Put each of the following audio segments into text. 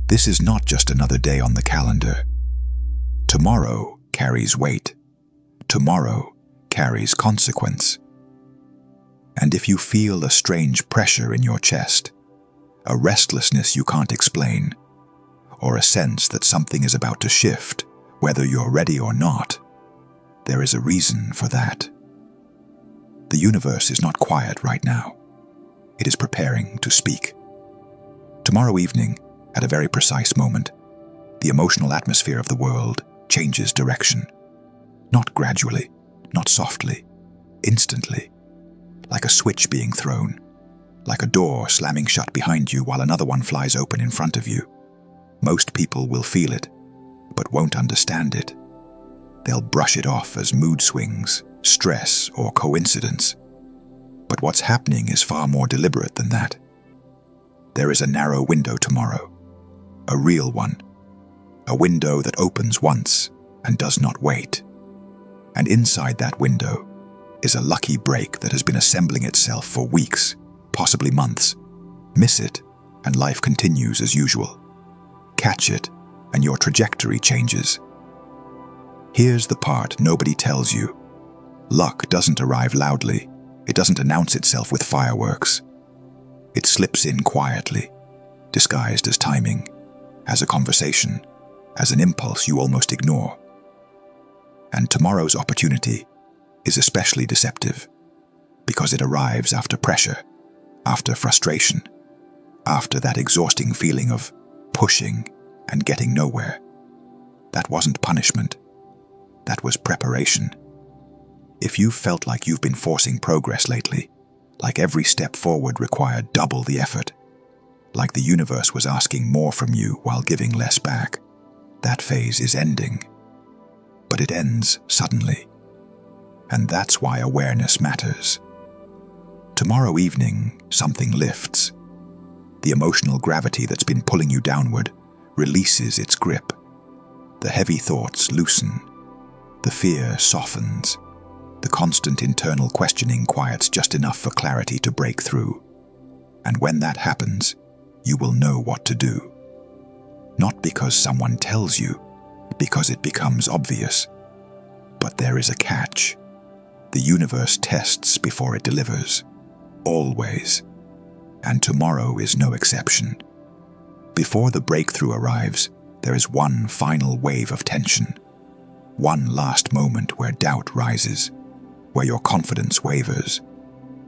This is not just another day on the calendar. Tomorrow carries weight. Tomorrow carries consequence. And if you feel a strange pressure in your chest, a restlessness you can't explain, or a sense that something is about to shift, whether you're ready or not, there is a reason for that. The universe is not quiet right now. It is preparing to speak. Tomorrow evening, at a very precise moment, the emotional atmosphere of the world changes direction. Not gradually, not softly, instantly, like a switch being thrown, like a door slamming shut behind you while another one flies open in front of you. Most people will feel it, but won't understand it. They'll brush it off as mood swings, stress, or coincidence. But what's happening is far more deliberate than that. There is a narrow window tomorrow, a real one, a window that opens once and does not wait. And inside that window is a lucky break that has been assembling itself for weeks, possibly months. Miss it, and life continues as usual. Catch it, and your trajectory changes. Here's the part nobody tells you. Luck doesn't arrive loudly. It doesn't announce itself with fireworks. It slips in quietly, disguised as timing, as a conversation, as an impulse you almost ignore. And tomorrow's opportunity is especially deceptive because it arrives after pressure, after frustration, after that exhausting feeling of pushing and getting nowhere. That wasn't punishment. That was preparation. If you've felt like you've been forcing progress lately, like every step forward required double the effort, like the universe was asking more from you while giving less back, that phase is ending. But it ends suddenly. And that's why awareness matters. Tomorrow evening, something lifts. The emotional gravity that's been pulling you downward releases its grip. The heavy thoughts loosen. The fear softens. The constant internal questioning quiets just enough for clarity to break through. And when that happens, you will know what to do. Not because someone tells you, because it becomes obvious. But there is a catch. The universe tests before it delivers. Always. And tomorrow is no exception. Before the breakthrough arrives, there is one final wave of tension. One last moment where doubt rises, where your confidence wavers,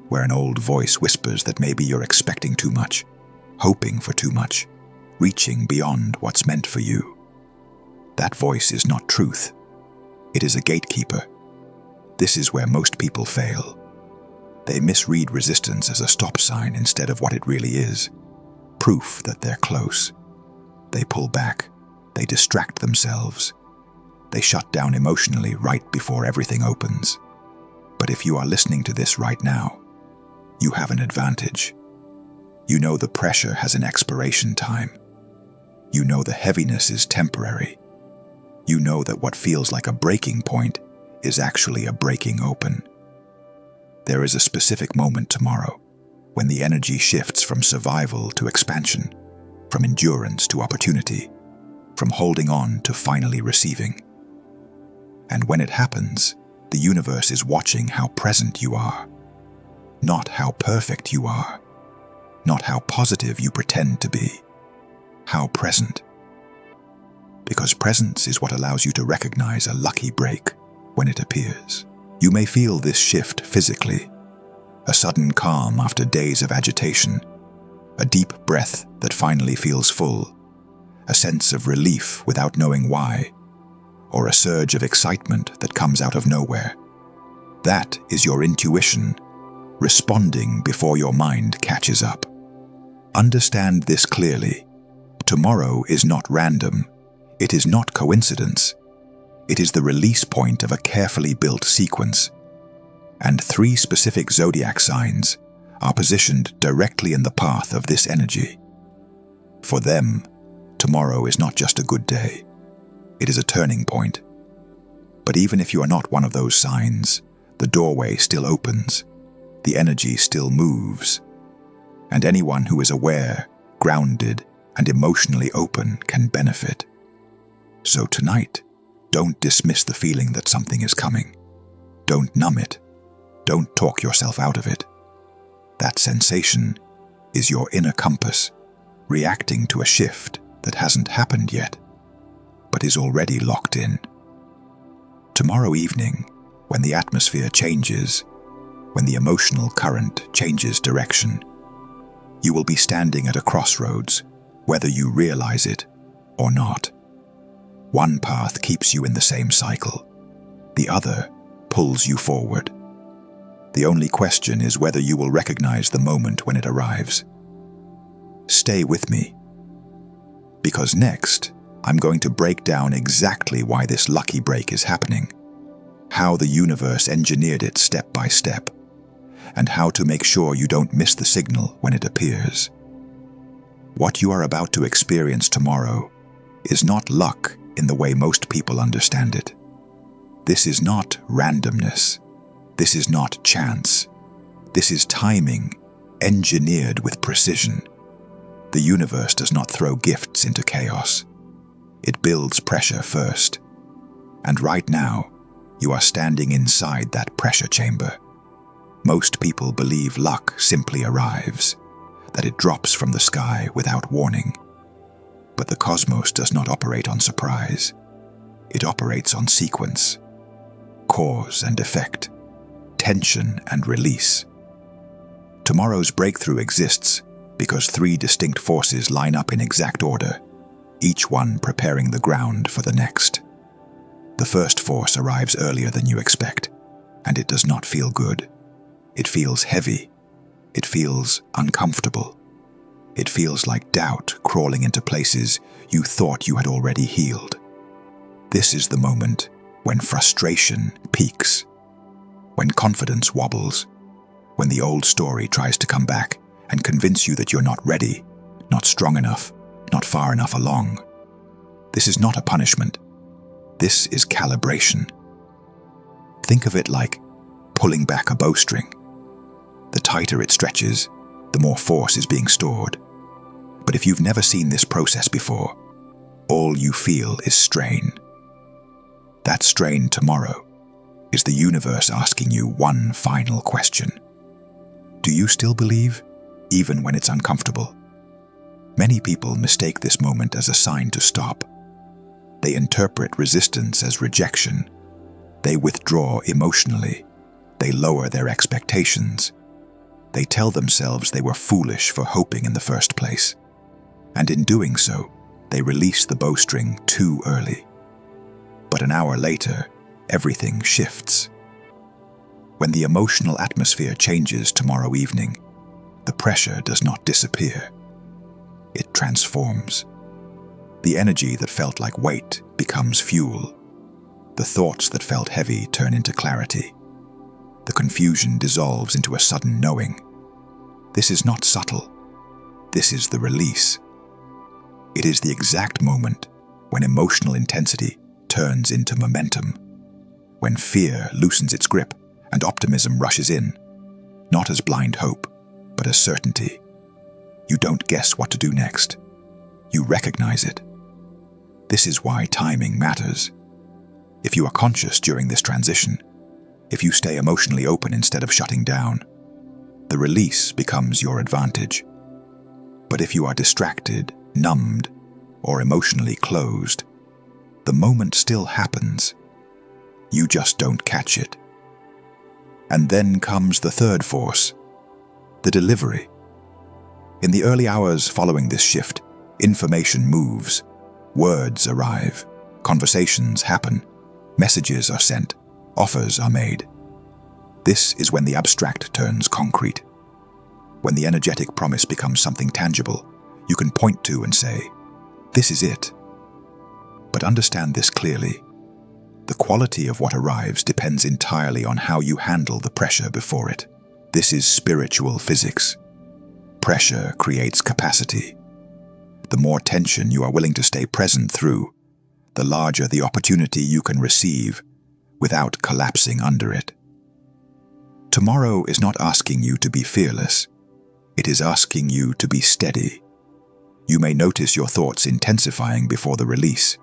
where an old voice whispers that maybe you're expecting too much, hoping for too much, reaching beyond what's meant for you. That voice is not truth. It is a gatekeeper. This is where most people fail. They misread resistance as a stop sign instead of what it really is. Proof that they're close. They pull back. They distract themselves. They shut down emotionally right before everything opens. But if you are listening to this right now, you have an advantage. You know the pressure has an expiration time. You know the heaviness is temporary. You know that what feels like a breaking point is actually a breaking open. There is a specific moment tomorrow when the energy shifts from survival to expansion, from endurance to opportunity, from holding on to finally receiving. And when it happens, the universe is watching how present you are, not how perfect you are, not how positive you pretend to be, how present. Because presence is what allows you to recognize a lucky break when it appears. You may feel this shift physically, a sudden calm after days of agitation, a deep breath that finally feels full, a sense of relief without knowing why, or a surge of excitement that comes out of nowhere. That is your intuition, responding before your mind catches up. Understand this clearly. Tomorrow is not random. It is not coincidence. It is the release point of a carefully built sequence. And 3 specific zodiac signs are positioned directly in the path of this energy. For them, tomorrow is not just a good day. It is a turning point. But even if you are not one of those signs, the doorway still opens. The energy still moves. And anyone who is aware, grounded, and emotionally open can benefit. So tonight, don't dismiss the feeling that something is coming. Don't numb it. Don't talk yourself out of it. That sensation is your inner compass, reacting to a shift that hasn't happened yet, but is already locked in. Tomorrow evening, when the atmosphere changes, when the emotional current changes direction, you will be standing at a crossroads, whether you realize it or not. One path keeps you in the same cycle. The other pulls you forward. The only question is whether you will recognize the moment when it arrives. Stay with me, because next, I'm going to break down exactly why this lucky break is happening, how the universe engineered it step by step, and how to make sure you don't miss the signal when it appears. What you are about to experience tomorrow is not luck in the way most people understand it. This is not randomness. This is not chance. This is timing, engineered with precision. The universe does not throw gifts into chaos. It builds pressure first. And right now, you are standing inside that pressure chamber. Most people believe luck simply arrives, that it drops from the sky without warning. But the cosmos does not operate on surprise. It operates on sequence, cause and effect, tension and release. Tomorrow's breakthrough exists because three distinct forces line up in exact order, each one preparing the ground for the next. The first force arrives earlier than you expect, and it does not feel good. It feels heavy. It feels uncomfortable. It feels like doubt crawling into places you thought you had already healed. This is the moment when frustration peaks, when confidence wobbles, when the old story tries to come back and convince you that you're not ready, not strong enough, not far enough along. This is not a punishment. This is calibration. Think of it like pulling back a bowstring. The tighter it stretches, the more force is being stored. But if you've never seen this process before, all you feel is strain. That strain tomorrow is the universe asking you one final question. Do you still believe, even when it's uncomfortable? Many people mistake this moment as a sign to stop. They interpret resistance as rejection. They withdraw emotionally. They lower their expectations. They tell themselves they were foolish for hoping in the first place. And in doing so, they release the bowstring too early. But an hour later, everything shifts. When the emotional atmosphere changes tomorrow evening, the pressure does not disappear. It transforms. The energy that felt like weight becomes fuel. The thoughts that felt heavy turn into clarity. The confusion dissolves into a sudden knowing. This is not subtle. This is the release. It is the exact moment when emotional intensity turns into momentum, when fear loosens its grip and optimism rushes in, not as blind hope, but as certainty. You don't guess what to do next. You recognize it. This is why timing matters. If you are conscious during this transition, if you stay emotionally open instead of shutting down, the release becomes your advantage. But if you are distracted, numbed, or emotionally closed, the moment still happens. You just don't catch it. And then comes the third force, the delivery. In the early hours following this shift, information moves, words arrive, conversations happen, messages are sent, offers are made. This is when the abstract turns concrete. When the energetic promise becomes something tangible, you can point to and say, "This is it." But understand this clearly. The quality of what arrives depends entirely on how you handle the pressure before it. This is spiritual physics. Pressure creates capacity. The more tension you are willing to stay present through, the larger the opportunity you can receive without collapsing under it. Tomorrow is not asking you to be fearless. It is asking you to be steady. You may notice your thoughts intensifying before the release.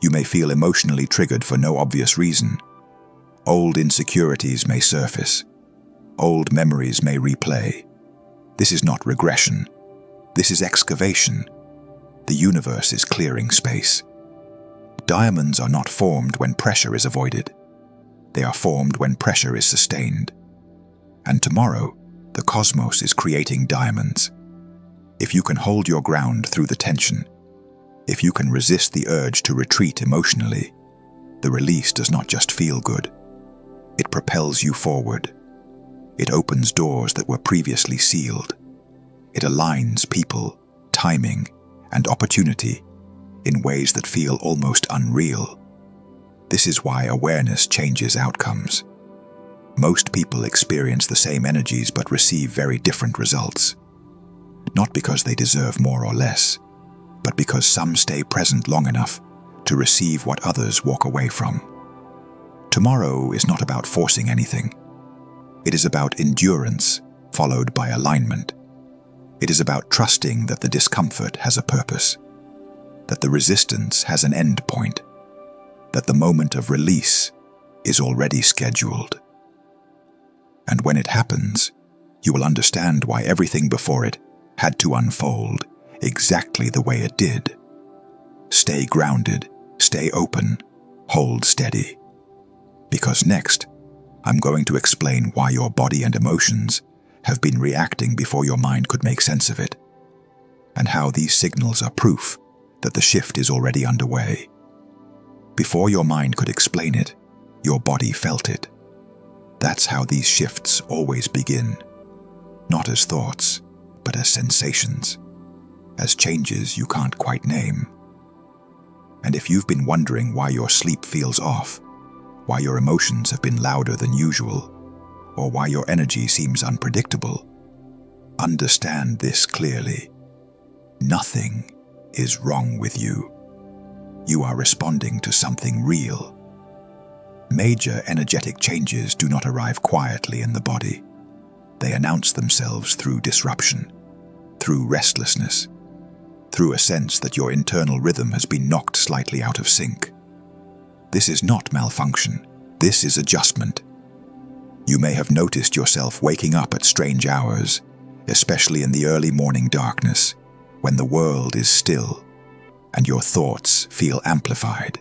You may feel emotionally triggered for no obvious reason. Old insecurities may surface. Old memories may replay. This is not regression. This is excavation. The universe is clearing space. Diamonds are not formed when pressure is avoided. They are formed when pressure is sustained. And tomorrow, the cosmos is creating diamonds. If you can hold your ground through the tension, if you can resist the urge to retreat emotionally, the release does not just feel good. It propels you forward. It opens doors that were previously sealed. It aligns people, timing, and opportunity in ways that feel almost unreal. This is why awareness changes outcomes. Most people experience the same energies but receive very different results. Not because they deserve more or less, but because some stay present long enough to receive what others walk away from. Tomorrow is not about forcing anything. It is about endurance followed by alignment. It is about trusting that the discomfort has a purpose, that the resistance has an end point, that the moment of release is already scheduled. And when it happens, you will understand why everything before it had to unfold exactly the way it did. Stay grounded, stay open, hold steady. Because next, I'm going to explain why your body and emotions have been reacting before your mind could make sense of it, and how these signals are proof that the shift is already underway. Before your mind could explain it, your body felt it. That's how these shifts always begin, not as thoughts, but as sensations, as changes you can't quite name. And if you've been wondering why your sleep feels off, why your emotions have been louder than usual, or why your energy seems unpredictable, understand this clearly. Nothing is wrong with you. You are responding to something real. Major energetic changes do not arrive quietly in the body. They announce themselves through disruption, through restlessness, through a sense that your internal rhythm has been knocked slightly out of sync. This is not malfunction. This is adjustment. You may have noticed yourself waking up at strange hours, especially in the early morning darkness, when the world is still and your thoughts feel amplified.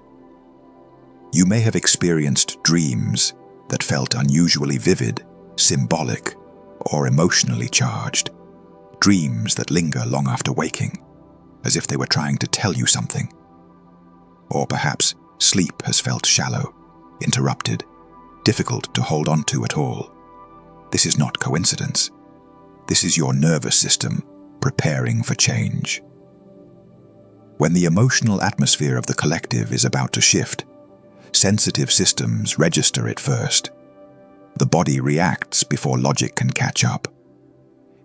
You may have experienced dreams that felt unusually vivid, symbolic, or emotionally charged. Dreams that linger long after waking, as if they were trying to tell you something. Or perhaps sleep has felt shallow, interrupted, difficult to hold on to at all. This is not coincidence. This is your nervous system preparing for change. When the emotional atmosphere of the collective is about to shift, sensitive systems register it first. The body reacts before logic can catch up.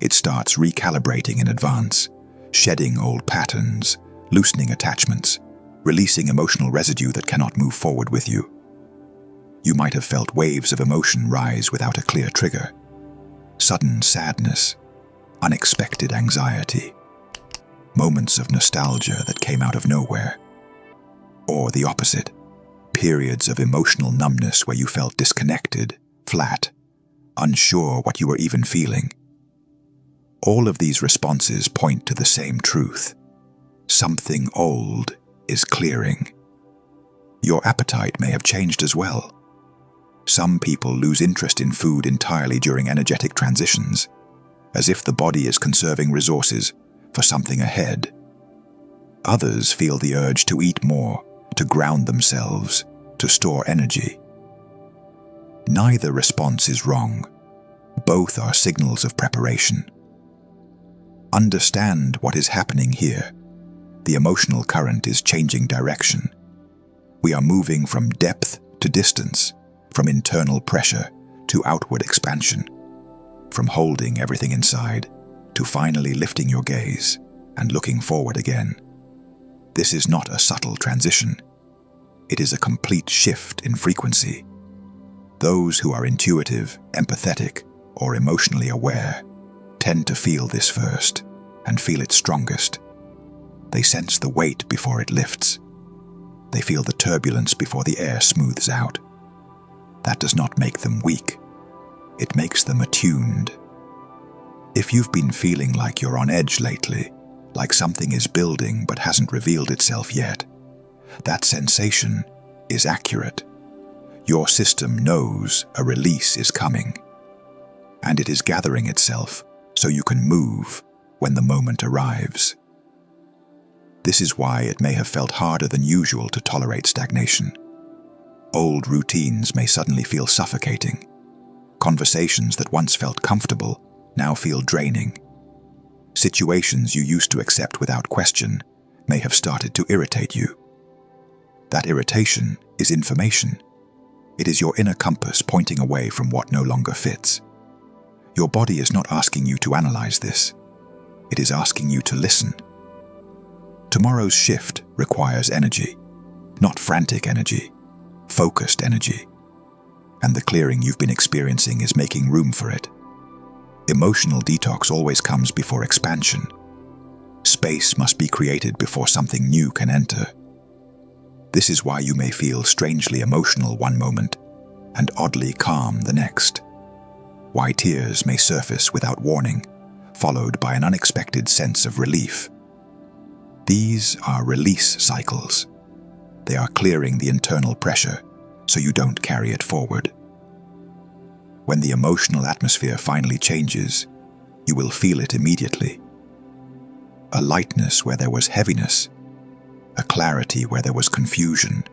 It starts recalibrating in advance, shedding old patterns, loosening attachments, releasing emotional residue that cannot move forward with you. You might have felt waves of emotion rise without a clear trigger. Sudden sadness, unexpected anxiety, moments of nostalgia that came out of nowhere. Or the opposite, periods of emotional numbness where you felt disconnected, flat, unsure what you were even feeling. All of these responses point to the same truth. Something old is clearing. Your appetite may have changed as well. Some people lose interest in food entirely during energetic transitions, as if the body is conserving resources for something ahead. Others feel the urge to eat more, to ground themselves, to store energy. Neither response is wrong. Both are signals of preparation. Understand what is happening here. The emotional current is changing direction. We are moving from depth to distance, from internal pressure to outward expansion, from holding everything inside to finally lifting your gaze and looking forward again. This is not a subtle transition. It is a complete shift in frequency. Those who are intuitive, empathetic, or emotionally aware tend to feel this first and feel it strongest. They sense the weight before it lifts. They feel the turbulence before the air smooths out. That does not make them weak. It makes them attuned. If you've been feeling like you're on edge lately, like something is building but hasn't revealed itself yet, that sensation is accurate. Your system knows a release is coming, and it is gathering itself so you can move when the moment arrives. This is why it may have felt harder than usual to tolerate stagnation. Old routines may suddenly feel suffocating. Conversations that once felt comfortable now feel draining. Situations you used to accept without question may have started to irritate you. That irritation is information. It is your inner compass pointing away from what no longer fits. Your body is not asking you to analyze this. It is asking you to listen. Tomorrow's shift requires energy, not frantic energy, focused energy. And the clearing you've been experiencing is making room for it. Emotional detox always comes before expansion. Space must be created before something new can enter. This is why you may feel strangely emotional one moment and oddly calm the next. Why tears may surface without warning, followed by an unexpected sense of relief. These are release cycles. They are clearing the internal pressure so you don't carry it forward. When the emotional atmosphere finally changes, you will feel it immediately. A lightness where there was heaviness, a clarity where there was confusion,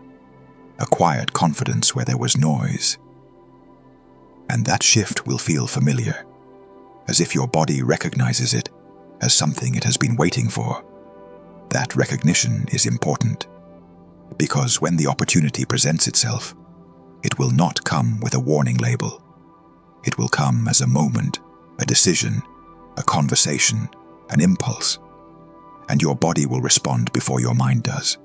a quiet confidence where there was noise. And that shift will feel familiar, as if your body recognizes it as something it has been waiting for. That recognition is important, because when the opportunity presents itself, it will not come with a warning label. It will come as a moment, a decision, a conversation, an impulse, and your body will respond before your mind does.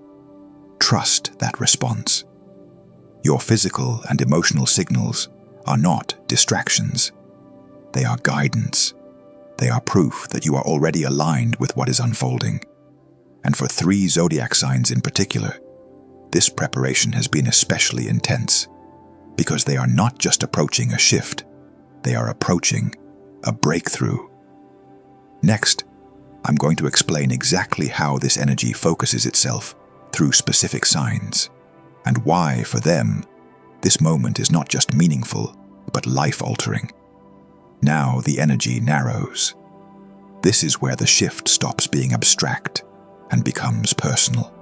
Trust that response. Your physical and emotional signals are not distractions. They are guidance. They are proof that you are already aligned with what is unfolding. And for 3 zodiac signs in particular, this preparation has been especially intense, because they are not just approaching a shift, they are approaching a breakthrough. Next, I'm going to explain exactly how this energy focuses itself through specific signs, and why, for them, this moment is not just meaningful, but life-altering. Now the energy narrows. This is where the shift stops being abstract and becomes personal.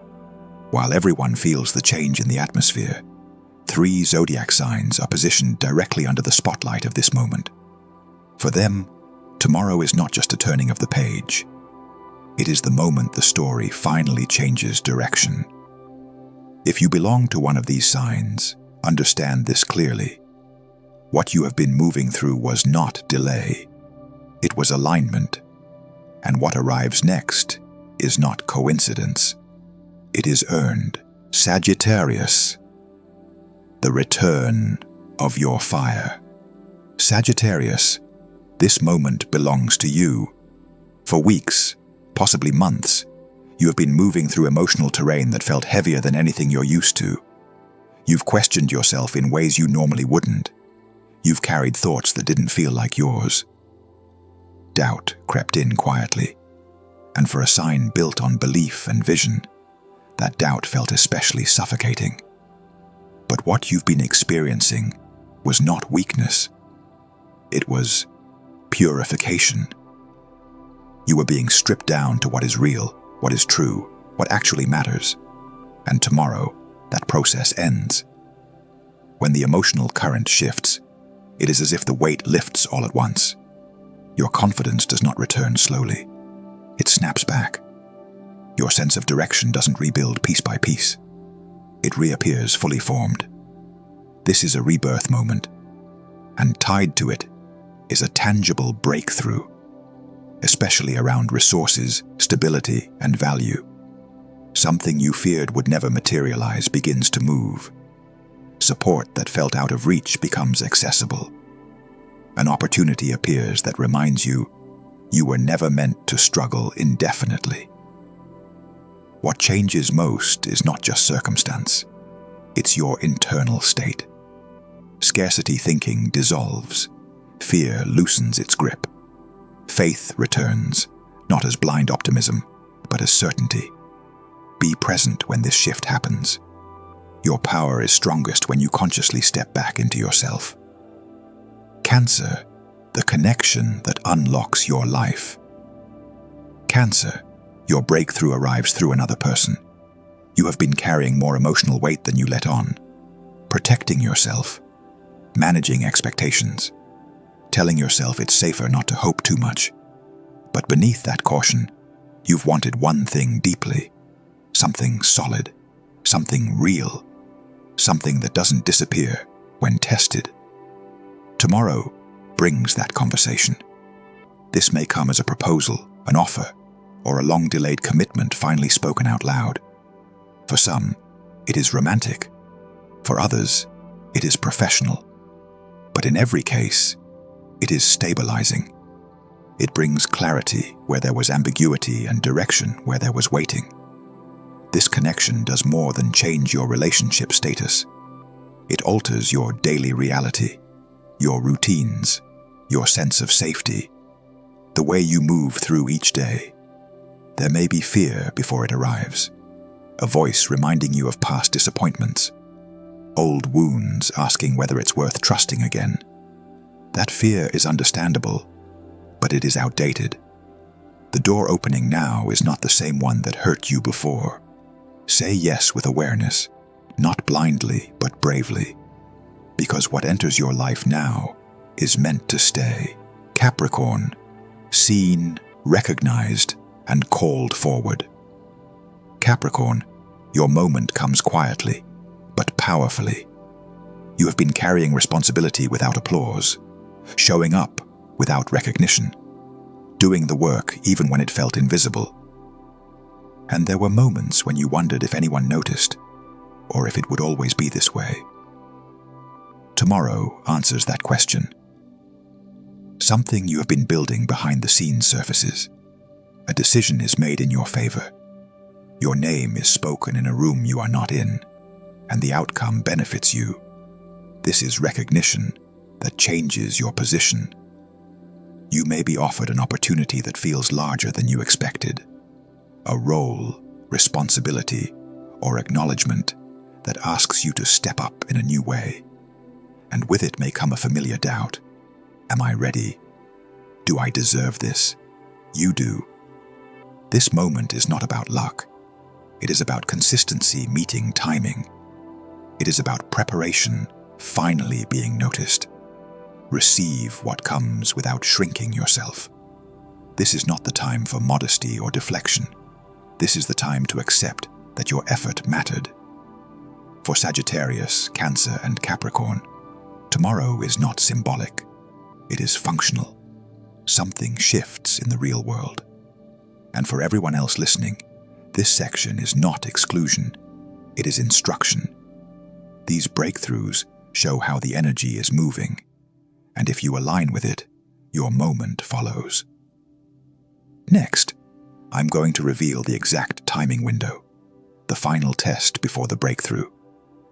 While everyone feels the change in the atmosphere, 3 zodiac signs are positioned directly under the spotlight of this moment. For them, tomorrow is not just a turning of the page. It is the moment the story finally changes direction. If you belong to one of these signs, understand this clearly. What you have been moving through was not delay. It was alignment. And what arrives next is not coincidence. It is earned. Sagittarius. The return of your fire. Sagittarius, this moment belongs to you. For weeks, possibly months, you have been moving through emotional terrain that felt heavier than anything you're used to. You've questioned yourself in ways you normally wouldn't. You've carried thoughts that didn't feel like yours. Doubt crept in quietly, and for a sign built on belief and vision, that doubt felt especially suffocating. But what you've been experiencing was not weakness. It was purification. You were being stripped down to what is real, what is true, what actually matters. And tomorrow, that process ends. When the emotional current shifts, it is as if the weight lifts all at once. Your confidence does not return slowly. It snaps back. Your sense of direction doesn't rebuild piece by piece. It reappears fully formed. This is a rebirth moment, and tied to it is a tangible breakthrough, especially around resources, stability, and value. Something you feared would never materialize begins to move. Support that felt out of reach becomes accessible. An opportunity appears that reminds you you were never meant to struggle indefinitely. What changes most is not just circumstance, it's your internal state. Scarcity thinking dissolves, fear loosens its grip. Faith returns, not as blind optimism, but as certainty. Be present when this shift happens. Your power is strongest when you consciously step back into yourself. Cancer, the connection that unlocks your life. Cancer, your breakthrough arrives through another person. You have been carrying more emotional weight than you let on, protecting yourself, managing expectations, telling yourself it's safer not to hope too much. But beneath that caution, you've wanted one thing deeply, something solid, something real, something that doesn't disappear when tested. Tomorrow brings that conversation. This may come as a proposal, an offer, or a long-delayed commitment finally spoken out loud. For some, it is romantic. For others, it is professional. But in every case, it is stabilizing. It brings clarity where there was ambiguity and direction where there was waiting. This connection does more than change your relationship status. It alters your daily reality, your routines, your sense of safety, the way you move through each day. There may be fear before it arrives, a voice reminding you of past disappointments, old wounds asking whether it's worth trusting again. That fear is understandable, but it is outdated. The door opening now is not the same one that hurt you before. Say yes with awareness, not blindly but bravely, because what enters your life now is meant to stay. Capricorn, seen, recognized, and called forward. Capricorn, your moment comes quietly, but powerfully. You have been carrying responsibility without applause, showing up without recognition, doing the work even when it felt invisible. And there were moments when you wondered if anyone noticed, or if it would always be this way. Tomorrow answers that question. Something you have been building behind the scenes surfaces. A decision is made in your favor. Your name is spoken in a room you are not in, and the outcome benefits you. This is recognition that changes your position. You may be offered an opportunity that feels larger than you expected. A role, responsibility, or acknowledgement that asks you to step up in a new way. And with it may come a familiar doubt. Am I ready? Do I deserve this? You do. This moment is not about luck. It is about consistency meeting timing. It is about preparation finally being noticed. Receive what comes without shrinking yourself. This is not the time for modesty or deflection. This is the time to accept that your effort mattered. For Sagittarius, Cancer, and Capricorn, tomorrow is not symbolic. It is functional. Something shifts in the real world. And for everyone else listening, this section is not exclusion. It is instruction. These breakthroughs show how the energy is moving, and if you align with it, your moment follows. Next, I'm going to reveal the exact timing window, the final test before the breakthrough,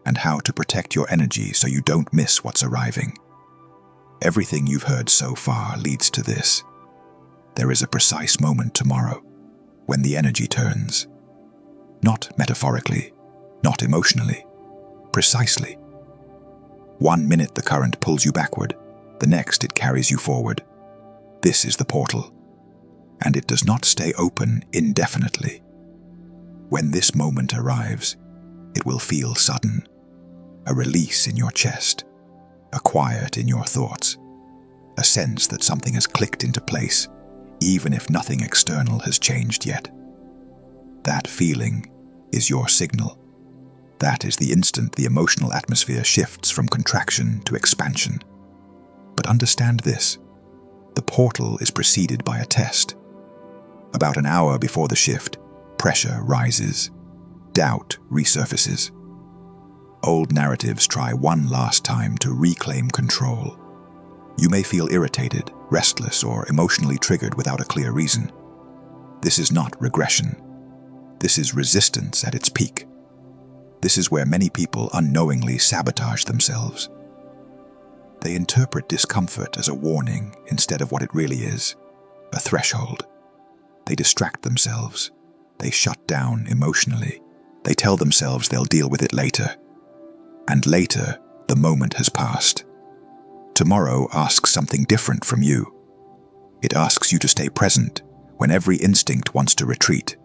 and how to protect your energy so you don't miss what's arriving. Everything you've heard so far leads to this. There is a precise moment tomorrow when the energy turns. Not metaphorically, not emotionally, precisely. 1 minute the current pulls you backward, the next it carries you forward. This is the portal, and it does not stay open indefinitely. When this moment arrives, it will feel sudden, a release in your chest, a quiet in your thoughts, a sense that something has clicked into place, even if nothing external has changed yet. That feeling is your signal. That is the instant the emotional atmosphere shifts from contraction to expansion. But understand this, the portal is preceded by a test. About an hour before the shift, pressure rises, doubt resurfaces. Old narratives try one last time to reclaim control. You may feel irritated, restless, or emotionally triggered without a clear reason. This is not regression. This is resistance at its peak. This is where many people unknowingly sabotage themselves. They interpret discomfort as a warning instead of what it really is, a threshold. They distract themselves. They shut down emotionally. They tell themselves they'll deal with it later. And later, the moment has passed. Tomorrow asks something different from you. It asks you to stay present when every instinct wants to retreat,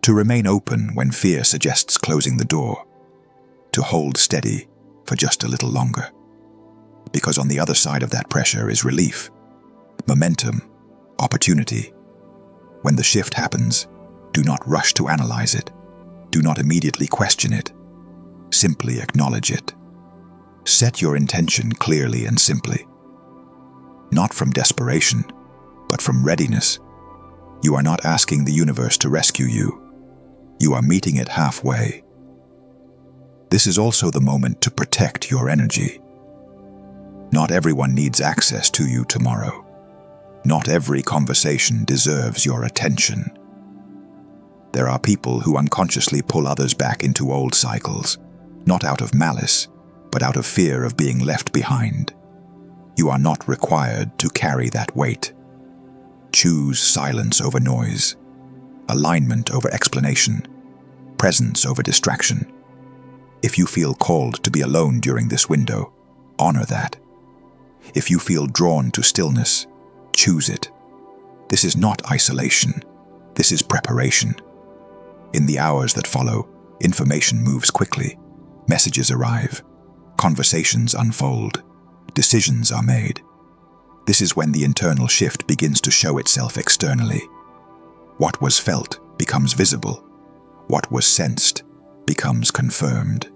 to remain open when fear suggests closing the door, to hold steady for just a little longer. Because on the other side of that pressure is relief, momentum, opportunity. When the shift happens, do not rush to analyze it. Do not immediately question it. Simply acknowledge it. Set your intention clearly and simply. Not from desperation, but from readiness. You are not asking the universe to rescue you. You are meeting it halfway. This is also the moment to protect your energy. Not everyone needs access to you tomorrow. Not every conversation deserves your attention. There are people who unconsciously pull others back into old cycles, not out of malice, but out of fear of being left behind. You are not required to carry that weight. Choose silence over noise, alignment over explanation, presence over distraction. If you feel called to be alone during this window, honor that. If you feel drawn to stillness, choose it. This is not isolation. This is preparation. In the hours that follow, information moves quickly. Messages arrive. Conversations unfold. Decisions are made. This is when the internal shift begins to show itself externally. What was felt becomes visible. What was sensed becomes confirmed.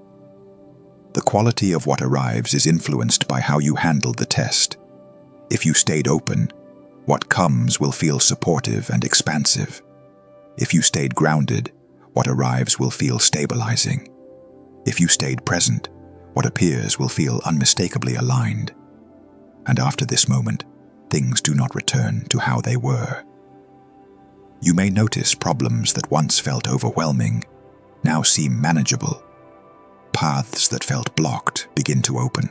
The quality of what arrives is influenced by how you handled the test. If you stayed open, what comes will feel supportive and expansive. If you stayed grounded, what arrives will feel stabilizing. If you stayed present, what appears will feel unmistakably aligned. And after this moment, things do not return to how they were. You may notice problems that once felt overwhelming now seem manageable. Paths that felt blocked begin to open.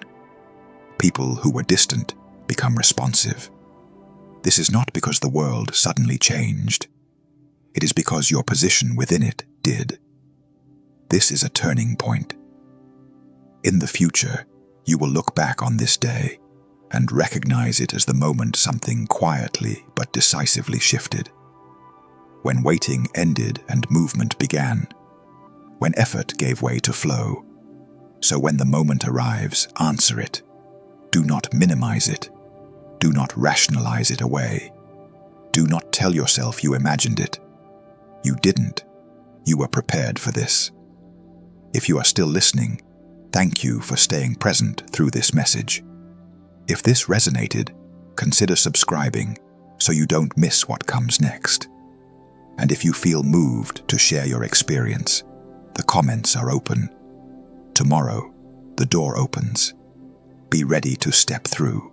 People who were distant become responsive. This is not because the world suddenly changed. It is because your position within it did. This is a turning point. In the future, you will look back on this day and recognize it as the moment something quietly but decisively shifted. When waiting ended and movement began. When effort gave way to flow. So when the moment arrives, answer it. Do not minimize it. Do not rationalize it away. Do not tell yourself you imagined it. You didn't. You were prepared for this. If you are still listening, thank you for staying present through this message. If this resonated, consider subscribing so you don't miss what comes next. And if you feel moved to share your experience, the comments are open. Tomorrow, the door opens. Be ready to step through.